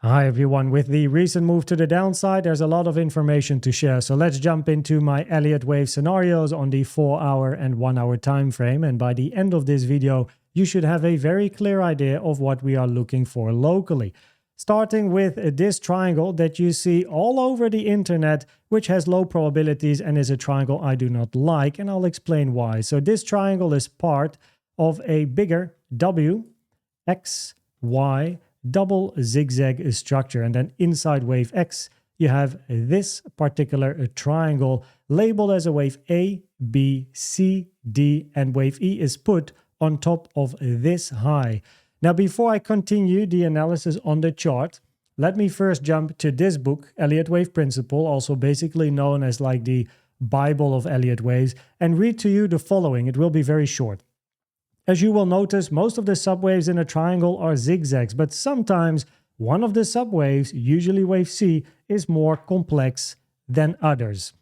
Hi everyone, with the recent move to the downside, there's a lot of information to share. So let's jump into my Elliott wave scenarios on the 4-hour and 1-hour time frame. And by the end of this video, you should have a very clear idea of what we are looking for locally. Starting with this triangle that you see all over the internet, which has low probabilities and is a triangle I do not like, and I'll explain why. So this triangle is part of a bigger W, X, Y, double zigzag structure, and then inside wave X you have this particular triangle labeled as a wave A, B, C, D, and wave E is put on top of this high. Now before I continue the analysis on the chart, let me first jump to this book, Elliott Wave Principle, also basically known as like the Bible of Elliott waves, and read to you the following. It will be very short. As you will notice, most of the subwaves in a triangle are zigzags, but sometimes one of the subwaves, usually wave C, is more complex than others.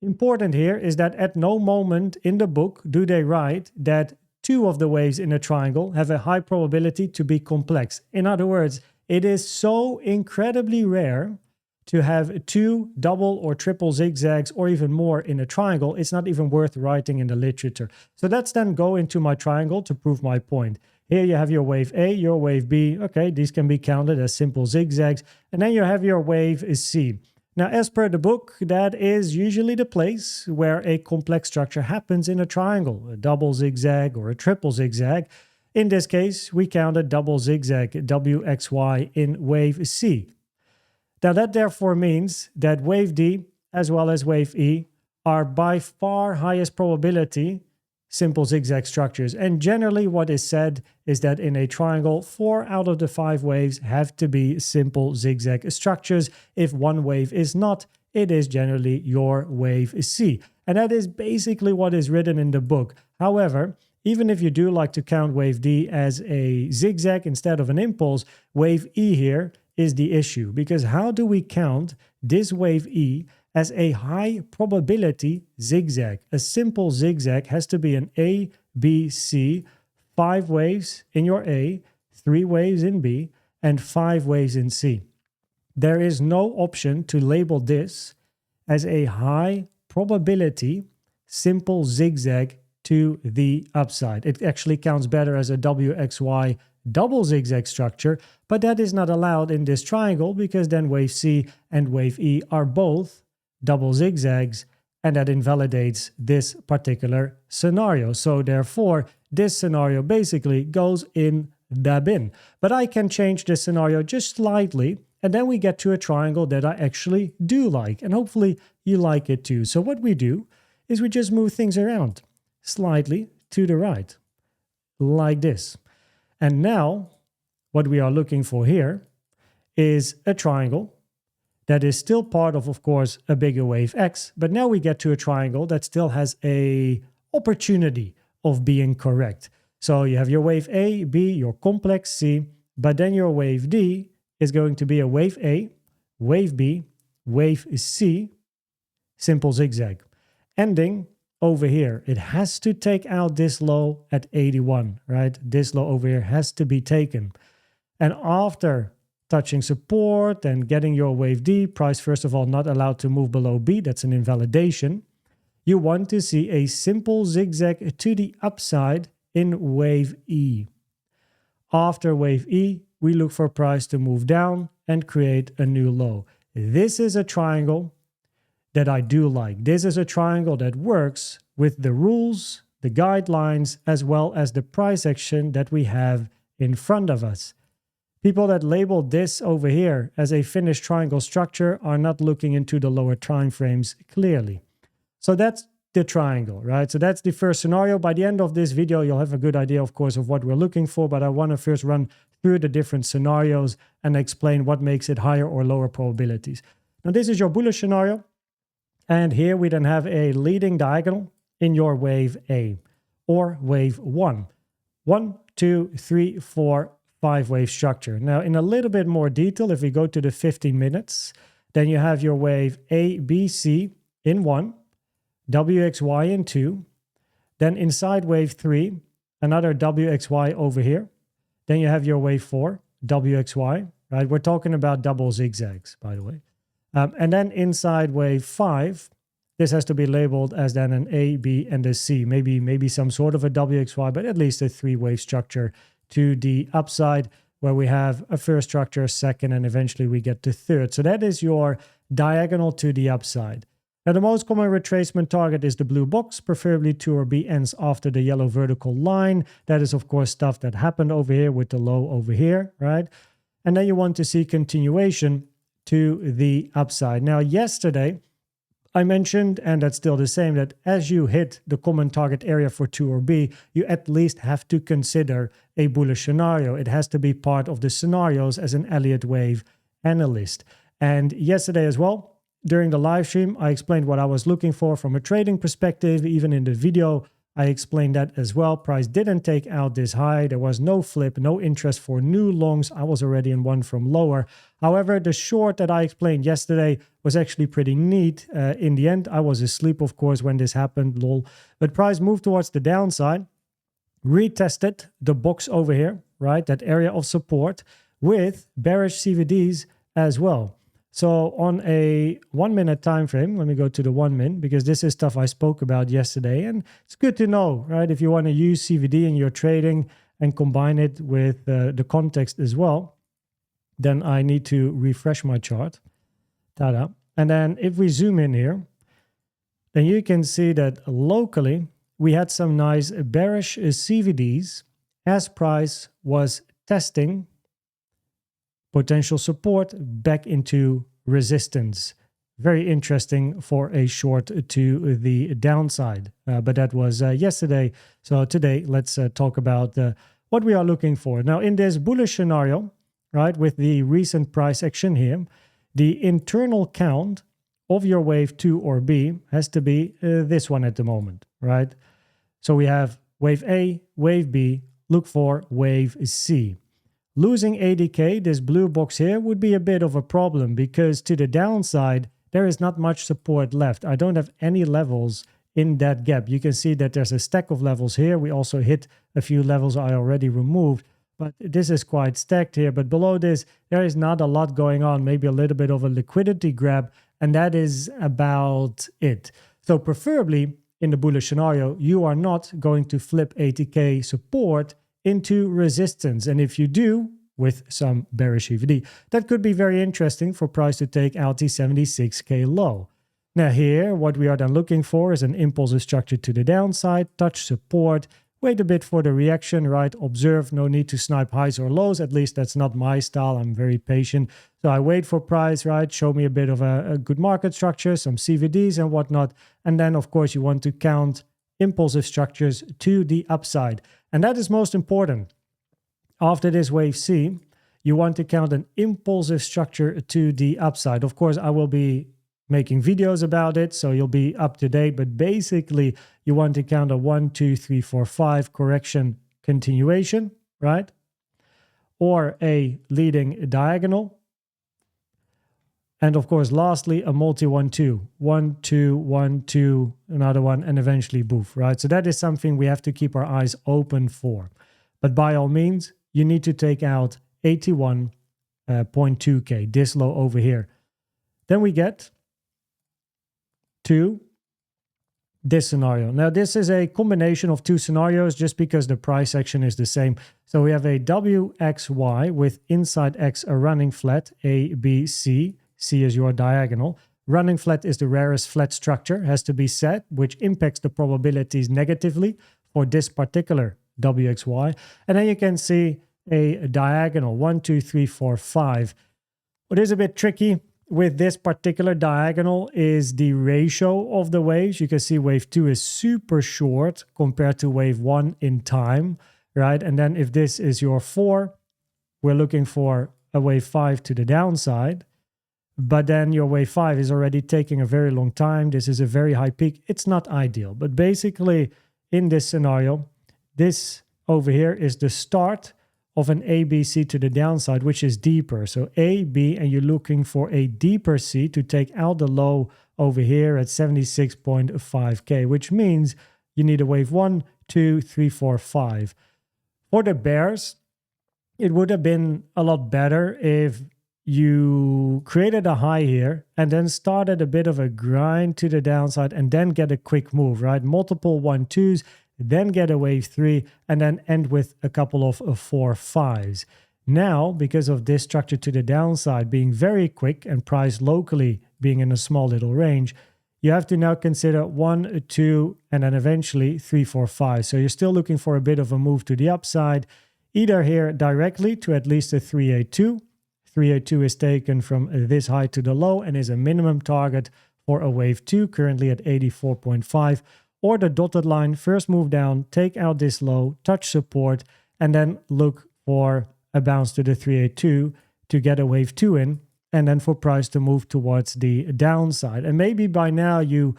Important here is that at no moment in the book do they write that two of the waves in a triangle have a high probability to be complex. In other words, it is so incredibly rare to have two double or triple zigzags or even more in a triangle, it's not even worth writing in the literature. So let's then go into my triangle to prove my point. Here you have your wave A, your wave B. Okay, these can be counted as simple zigzags. And then you have your wave C. Now, as per the book, that is usually the place where a complex structure happens in a triangle, a double zigzag or a triple zigzag. In this case, we count a double zigzag, WXY, in wave C. Now that therefore means that wave D as well as wave E are by far highest probability simple zigzag structures. And generally what is said is that in a triangle, 4 out of the 5 waves have to be simple zigzag structures. If one wave is not, it is generally your wave C. And that is basically what is written in the book. However, even if you do like to count wave D as a zigzag instead of an impulse, wave E here is the issue, because how do we count this wave E as a high probability zigzag? A simple zigzag has to be an A, B, C, 5 waves in your A, 3 waves in B, and 5 waves in C. There is no option to label this as a high probability simple zigzag to the upside. It actually counts better as a WXY double zigzag structure, but that is not allowed in this triangle because then wave C and wave E are both double zigzags, and that invalidates this particular scenario. So therefore, this scenario basically goes in the bin. But I can change this scenario just slightly, and then we get to a triangle that I actually do like, and hopefully you like it too. So what we do is we just move things around slightly to the right, like this. And now, what we are looking for here is a triangle that is still part of course, a bigger wave X, but now we get to a triangle that still has a opportunity of being correct. So you have your wave A, B, your complex C, but then your wave D is going to be a wave A, wave B, wave C, simple zigzag, ending over here. It has to take out this low at 81, right? This low over here has to be taken. And after touching support and getting your wave D, price first of all not allowed to move below B, that's an invalidation. You want to see a simple zigzag to the upside in wave E. After wave E, we look for price to move down and create a new low. This is a triangle that I do like. This is a triangle that works with the rules, the guidelines, as well as the price action that we have in front of us. People that label this over here as a finished triangle structure are not looking into the lower time frames clearly. So that's the triangle, right? So that's the first scenario. By the end of this video, you'll have a good idea, of course, of what we're looking for, but I want to first run through the different scenarios and explain what makes it higher or lower probabilities. Now, this is your bullish scenario. And here we then have a leading diagonal in your wave A or wave 1. 1, 2, 3, 4, 5 wave structure. Now in a little bit more detail, if we go to the 15 minutes, then you have your wave A, B, C in 1, WXY in 2, then inside wave 3, another WXY over here. Then you have your wave 4, WXY, right? We're talking about double zigzags, by the way. And then inside wave 5, this has to be labeled as then an A, B, and a C. Maybe some sort of a WXY, but at least a 3-wave structure to the upside, where we have a first structure, second, and eventually we get to third. So that is your diagonal to the upside. Now, the most common retracement target is the blue box, preferably 2 or B ends after the yellow vertical line. That is, of course, stuff that happened over here with the low over here, right? And then you want to see continuation to the upside. Now, yesterday, I mentioned, and that's still the same, that as you hit the common target area for 2 or B, you at least have to consider a bullish scenario. It has to be part of the scenarios as an Elliott wave analyst. And yesterday as well, during the live stream, I explained what I was looking for from a trading perspective. Even in the video, I explained that as well. Price didn't take out this high. There was no flip, no interest for new longs. I was already in one from lower. However, the short that I explained yesterday was actually pretty neat. In the end, I was asleep, of course, when this happened, lol. But price moved towards the downside, retested the box over here, right? That area of support with bearish CVDs as well. So on a 1-minute time frame, let me go to the 1 min, because this is stuff I spoke about yesterday, and it's good to know, right? If you want to use CVD in your trading and combine it with the context as well, then I need to refresh my chart. Ta-da. And then if we zoom in here, then you can see that locally we had some nice bearish CVDs as price was testing potential support back into resistance. Very interesting for a short to the downside. But that was yesterday. So today, let's talk about what we are looking for. Now, in this bullish scenario, right, with the recent price action here, the internal count of your wave 2 or B has to be this one at the moment, right? So we have wave A, wave B, look for wave C. Losing ADK, this blue box here, would be a bit of a problem because to the downside, there is not much support left. I don't have any levels in that gap. You can see that there's a stack of levels here. We also hit a few levels I already removed, but this is quite stacked here. But below this, there is not a lot going on, maybe a little bit of a liquidity grab, and that is about it. So preferably in the bullish scenario, you are not going to flip ATK support into resistance. And if you do, with some bearish CVD, that could be very interesting for price to take out the 76K low. Now here, what we are then looking for is an impulsive structure to the downside, touch support, wait a bit for the reaction, right? Observe, no need to snipe highs or lows. At least that's not my style. I'm very patient. So I wait for price, right? Show me a bit of a good market structure, some CVDs and whatnot. And then, of course, you want to count impulsive structures to the upside. And that is most important. After this wave C, you want to count an impulsive structure to the upside. Of course, I will be making videos about it, so you'll be up to date. But basically, you want to count a 1, 2, 3, 4, 5 correction continuation, right? Or a leading diagonal. And of course, lastly, a multi 1, 2, 1, 2, 1, 2, another one, and eventually boof, right? So that is something we have to keep our eyes open for. But by all means, you need to take out 81.2K, this low over here. Then we get to this scenario. Now, this is a combination of two scenarios just because the price action is the same. So we have a WXY with inside X a running flat, A, B, C. C is your diagonal. Running flat is the rarest flat structure, has to be set, which impacts the probabilities negatively for this particular WXY. And then you can see a diagonal, 1, 2, 3, 4, 5. What is a bit tricky with this particular diagonal is the ratio of the waves. You can see wave 2 is super short compared to wave 1 in time, right? And then if this is your 4, we're looking for a wave 5 to the downside. But then your wave 5 is already taking a very long time. This is a very high peak. It's not ideal. But basically, in this scenario, this over here is the start of an A, B, C to the downside, which is deeper. So A, B, and you're looking for a deeper C to take out the low over here at 76.5K, which means you need a wave 1, 2, 3, 4, 5. For the bears, it would have been a lot better if you created a high here and then started a bit of a grind to the downside and then get a quick move, right? Multiple 1-2s, then get a wave 3 and then end with a couple of 4-5s. Now, because of this structure to the downside being very quick and price locally being in a small little range, you have to now consider 1, 2, and then eventually 3, 4, 5. So you're still looking for a bit of a move to the upside, either here directly to at least a 382. 382 is taken from this high to the low and is a minimum target for a wave 2, currently at 84.5. Or the dotted line, first move down, take out this low, touch support, and then look for a bounce to the 382 to get a wave 2 in, and then for price to move towards the downside. And maybe by now you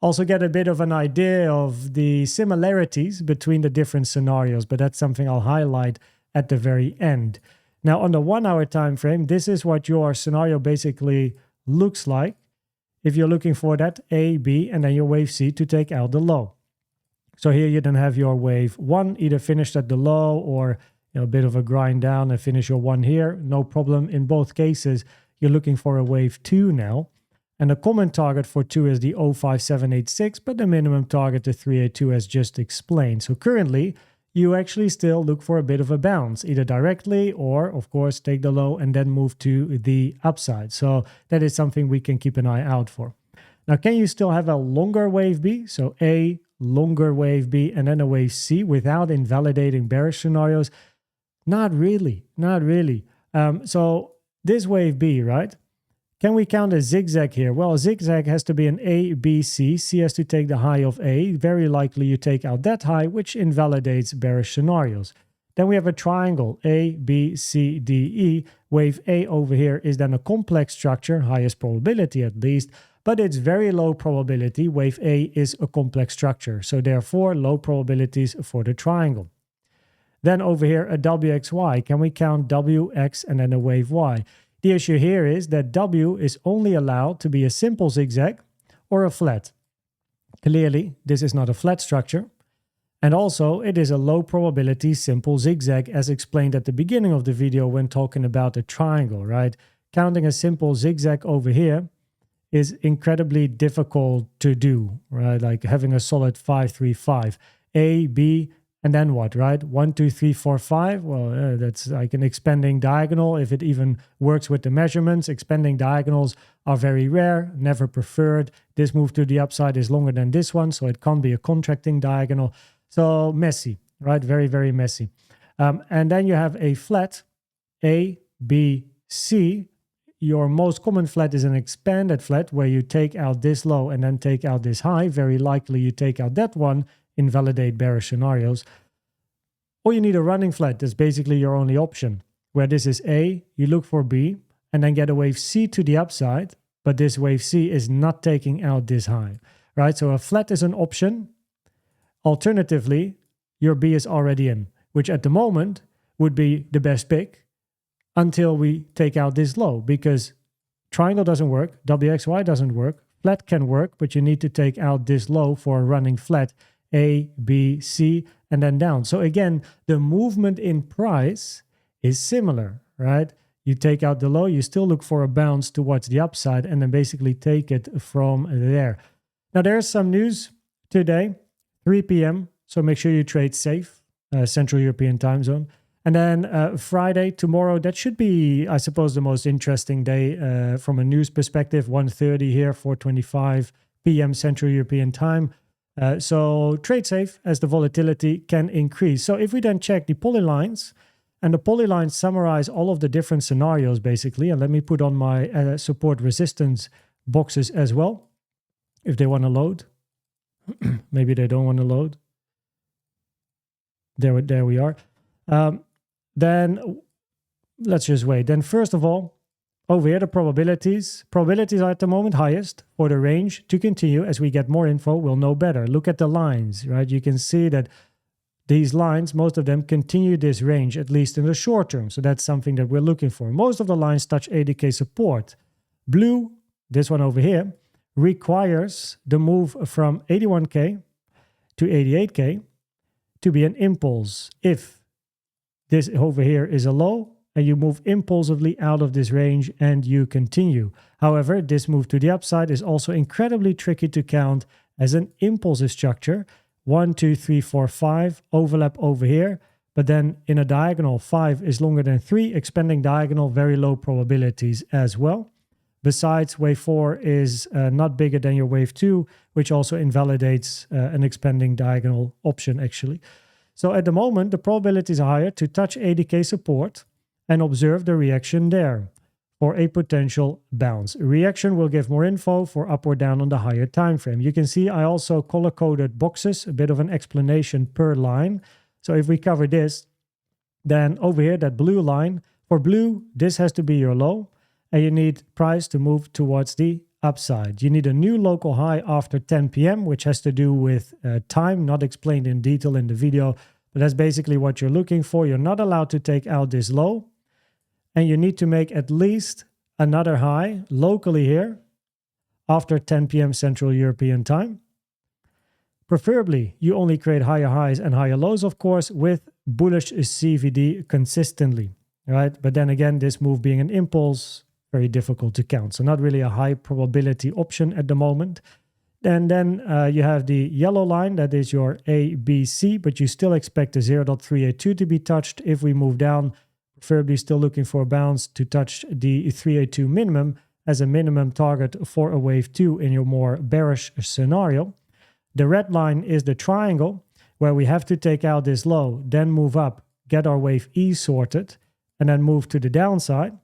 also get a bit of an idea of the similarities between the different scenarios, but that's something I'll highlight at the very end. Now, on the 1 hour time frame, this is what your scenario basically looks like if you're looking for that A, B, and then your wave C to take out the low. So here you then have your wave 1 either finished at the low or a bit of a grind down and finish your 1 here. No problem. In both cases, you're looking for a wave 2 now. And the common target for 2 is the 05786, but the minimum target, the 382, as just explained. So currently, you actually still look for a bit of a bounce, either directly or, of course, take the low and then move to the upside. So that is something we can keep an eye out for. Now, can you still have a longer wave B? So A, longer wave B, and then a wave C without invalidating bearish scenarios? Not really, not really. So this wave B, right? Can we count a zigzag here? Well, a zigzag has to be an A, B, C. C has to take the high of A. Very likely you take out that high, which invalidates bearish scenarios. Then we have a triangle, A, B, C, D, E. Wave A over here is then a complex structure, highest probability at least, but it's very low probability. Wave A is a complex structure, so therefore low probabilities for the triangle. Then over here, a WXY. Can we count WX and then a wave Y? The issue here is that W is only allowed to be a simple zigzag or a flat. Clearly, this is not a flat structure. And also, it is a low probability simple zigzag as explained at the beginning of the video when talking about the triangle, right? Counting a simple zigzag over here is incredibly difficult to do, right? Like having a solid 5, 3, 5. A, B, and then what, right? 1, 2, 3, 4, 5. Well, that's like an expanding diagonal if it even works with the measurements. Expanding diagonals are very rare, never preferred. This move to the upside is longer than this one, so it can't be a contracting diagonal. So messy, right? Very, very messy. And then you have a flat, A, B, C. Your most common flat is an expanded flat where you take out this low and then take out this high. Very likely you take out that one, invalidate bearish scenarios. Or you need a running flat. That's basically your only option. Where this is A, you look for B, and then get a wave C to the upside, but this wave C is not taking out this high, right? So a flat is an option. Alternatively, your B is already in, which at the moment would be the best pick until we take out this low, because triangle doesn't work, WXY doesn't work, flat can work, but you need to take out this low for a running flat, A, B, C, and then down. So again, the movement in price is similar, right? You take out the low, you still look for a bounce towards the upside, and then basically take it from there. Now, there's some news today, 3 p.m., so make sure you trade safe, Central European time zone. And then Friday, tomorrow, that should be, I suppose, the most interesting day from a news perspective, 1:30 here, 4:25 p.m. Central European time. So trade safe as the volatility can increase. So if we then check the polylines, and the polylines summarize all of the different scenarios basically, and let me put on my support resistance boxes as well, if they want to load. Maybe they don't want to load. There we are. Then let's just wait. Then first of all, over here, the probabilities. Probabilities are at the moment highest for the range to continue. As we get more info, we'll know better. Look at the lines, right? You can see that these lines, most of them continue this range, at least in the short term. So that's something that we're looking for. Most of the lines touch 80K support. Blue, this one over here, requires the move from 81K to 88K to be an impulse. If this over here is a low and you move impulsively out of this range and you continue. However, this move to the upside is also incredibly tricky to count as an impulsive structure. 1, 2, 3, 4, 5 overlap over here, but then in a diagonal 5 is longer than 3, expanding diagonal, very low probabilities as well. Besides, wave 4 is not bigger than your wave 2, which also invalidates an expanding diagonal option actually. So at the moment, the probabilities are higher to touch 80K support and observe the reaction there for a potential bounce. Reaction will give more info for up or down on the higher time frame. You can see I also color-coded boxes, a bit of an explanation per line. So if we cover this, then over here, that blue line, for blue, this has to be your low, and you need price to move towards the upside. You need a new local high after 10 p.m., which has to do with time, not explained in detail in the video, but that's basically what you're looking for. You're not allowed to take out this low, and you need to make at least another high locally here after 10 p.m. Central European time. Preferably, you only create higher highs and higher lows, of course, with bullish CVD consistently, right? But then again, this move being an impulse, very difficult to count. So not really a high probability option at the moment. And then you have the yellow line, that is your ABC, but you still expect the 0.382 to be touched if we move down, preferably still looking for a bounce to touch the 382 minimum as a minimum target for a wave 2 in your more bearish scenario. The red line is the triangle where we have to take out this low, then move up, get our wave E sorted, and then move to the downside,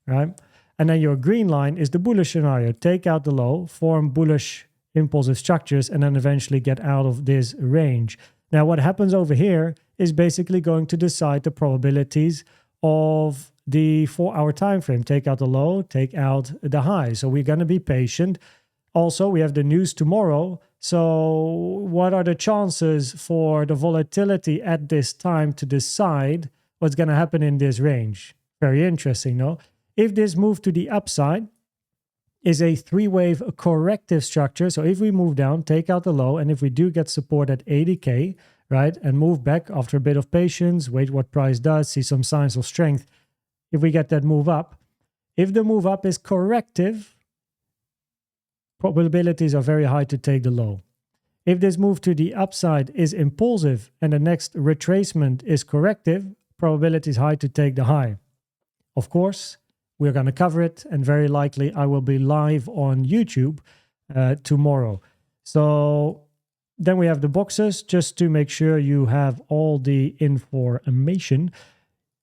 right? And then your green line is the bullish scenario. Take out the low, form bullish impulsive structures, and then eventually get out of this range. Now, what happens over here is basically going to decide the probabilities of the 4-hour time frame. Take out the low, take out the high. So we're going to be patient. Also, we have the news tomorrow. So what are the chances for the volatility at this time to decide what's going to happen in this range? Very interesting, no? If this move to the upside is a 3-wave corrective structure, so if we move down, take out the low, and if we do get support at 80K, right, and move back after a bit of patience, wait what price does, see some signs of strength, if we get that move up, if the move up is corrective, probabilities are very high to take the low. If this move to the upside is impulsive and the next retracement is corrective, probability is high to take the high. Of course, we're going to cover it, and very likely I will be live on YouTube tomorrow. So then we have the boxes, just to make sure you have all the information.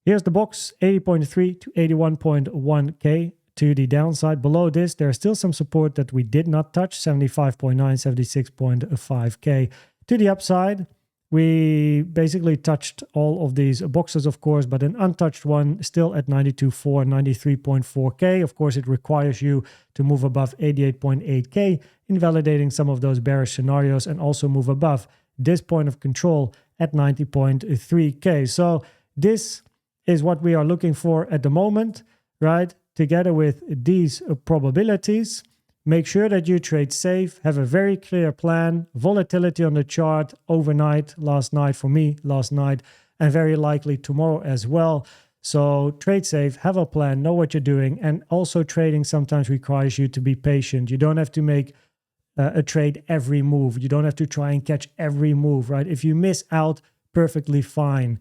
Here's the box, 80.3 to 81.1K to the downside. Below this, there's still some support that we did not touch, 75.9, 76.5K. To the upside, we basically touched all of these boxes, of course, but an untouched one still at 92.4, 93.4K. Of course, it requires you to move above 88.8K, invalidating some of those bearish scenarios, and also move above this point of control at 90.3K. So this is what we are looking for at the moment, right? Together with these probabilities. Make sure that you trade safe, have a very clear plan, volatility on the chart overnight, last night for me, and very likely tomorrow as well. So trade safe, have a plan, know what you're doing, and also trading sometimes requires you to be patient. You don't have to make a trade every move. You don't have to try and catch every move, right? If you miss out, perfectly fine.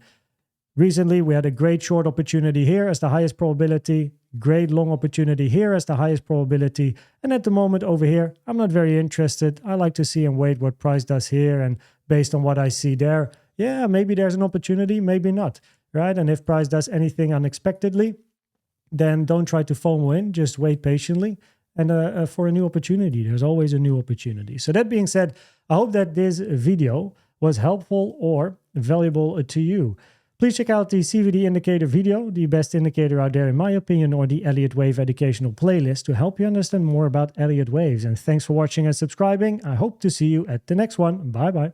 Recently, we had a great short opportunity here as the highest probability, great long opportunity here as the highest probability. And at the moment over here, I'm not very interested. I like to see and wait what price does here. And based on what I see there, yeah, maybe there's an opportunity, maybe not, right? And if price does anything unexpectedly, then don't try to FOMO in, just wait patiently. And for a new opportunity, there's always a new opportunity. So that being said, I hope that this video was helpful or valuable to you. Please check out the CVD indicator video, the best indicator out there in my opinion, or the Elliott Wave educational playlist to help you understand more about Elliott Waves. And thanks for watching and subscribing. I hope to see you at the next one. Bye bye.